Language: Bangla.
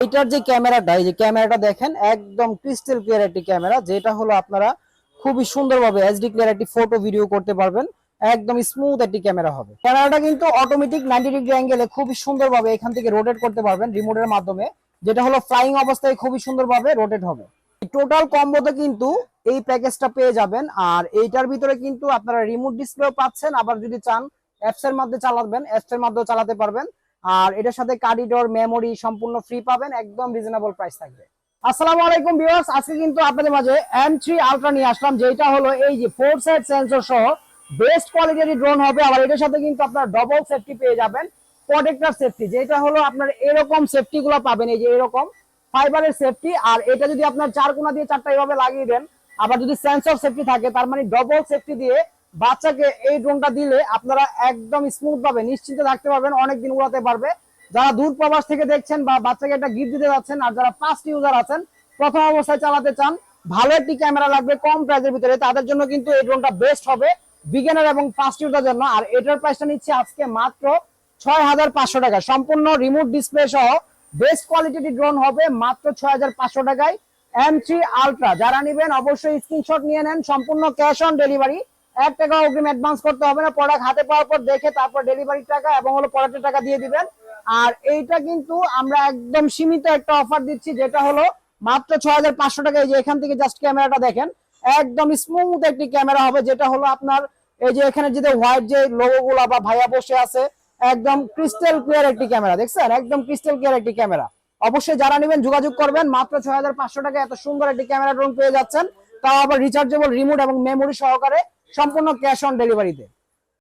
এটার যে ক্যামেরাটা, এই যে ক্যামেরাটা দেখেন একদম ক্রিস্টাল ক্লিয়ার একটি ক্যামেরা, যেটা হলো আপনারা খুবই সুন্দরভাবে এইচডি ক্লিয়ার একটি ফটো ভিডিও করতে পারবেন। একদম স্মুথ একটি ক্যামেরা হবে। ক্যামেরাটা কিন্তু অটোমেটিক 90 ডিগ্রি অ্যাঙ্গেলে খুবই সুন্দরভাবে এখান থেকে রোটেট করতে পারবেন রিমোটের মাধ্যমে, যেটা হলো ফ্লাইং অবস্থায় খুবই সুন্দরভাবে রোটেট হবে। টোটাল কম্বোতে কিন্তু এই প্যাকেজটা পেয়ে যাবেন। আর এইটার ভিতরে কিন্তু আপনারা রিমোট ডিসপ্লেও পাচ্ছেন, আবার যদি চান অ্যাপস এর মাধ্যমে চালাবেন, অ্যাপস এর মাধ্যমে চালাতে পারবেন। আর এটার সাথে কার্ডিডোর মেমোরি সম্পূর্ণ ফ্রি পাবেন, একদম রিজনেবল প্রাইস থাকবে। আসসালামু আলাইকুম ভিউয়ার্স, আজকে কিন্তু আপনাদের মাঝে M3 আলট্রা নিয়ে আসলাম, যেটা হলো এই যে 4 সাইড সেন্সর সহ বেস্ট কোয়ালিটির ড্রোন হবে। আবার এটার সাথে কিন্তু আপনারা ডবল সেফটি পেয়ে যাবেন, প্রোটেক্টর সেফটি, যেটা হলো আপনার এরকম সেফটি গুলো পাবেন, এই যে এরকম ফাইবারের সেফটি। আর এটা যদি আপনার 4 কোণা দিয়ে 4টা এভাবে লাগিয়ে দেন, আবার যদি সেন্সর সেফটি থাকে, তার মানে ডবল সেফটি দিয়ে বাচ্চাকে এই ড্রোনটা দিলে আপনারা একদম স্মুথ ভাবে নিশ্চিন্তে থাকতে পারবেন, অনেকদিন উড়াতে পারবে। যারা দূর প্রবাস থেকে দেখছেন বা বাচ্চাকে একটা গিফট দিতে যাচ্ছেন, আর যারা ফার্স্ট ইউজার আছেন, প্রথম অবস্থায় চালাতে চান, ভালো একটি ক্যামেরা লাগবে কম প্রাইসের ভিতরে, তাদের জন্য কিন্তু এই ড্রোনটা বেস্ট হবে, বিগিনার এবং ফার্স্ট ইউজার জন্য। আর এটার প্রাইসটা নিচ্ছে আজকে মাত্র 6500 টাকা, সম্পূর্ণ রিমোট ডিসপ্লে সহ বেস্ট কোয়ালিটির ড্রোন হবে মাত্র 6500 টাকায়। M3 আলট্রা যারা নেবেন অবশ্যই স্ক্রিনশট নিয়ে নেন, সম্পূর্ণ ক্যাশ অন ডেলিভারি, 1 টাকা অগ্রিম অ্যাডভান্স করতে হবে না। প্রোডাক্ট হাতে পাওয়ার পর দেখে তারপর ডেলিভারি টাকা এবং হলো প্রোডাক্টের টাকা দিয়ে দিবেন। আর এইটা কিন্তু আমরা একদম সীমিত একটা অফার দিচ্ছি, যেটা হলো মাত্র 6500 টাকা। এই যে এখান থেকে জাস্ট ক্যামেরাটা দেখেন, একদম স্মুথ একটি ক্যামেরা হবে, যেটা হলো আপনার এই যে এখানে যে হোয়াইট যে লোগো গুলা বা ভাইয়া বসে আছে, একদম ক্রিস্টাল ক্লিয়ার একটি ক্যামেরা, দেখছেন একদম ক্রিস্টাল ক্লিয়ার একটি ক্যামেরা। অবশ্যই যারা নেবেন যোগাযোগ করবেন, মাত্র 6500 টাকা এত সুন্দর একটি ক্যামেরা ড্রোন পেয়ে যাচ্ছেন, তাও আবার রিচার্জেবল রিমোট এবং মেমোরি সহকারে, সম্পূর্ণ ক্যাশ অন ডেলিভারিতে।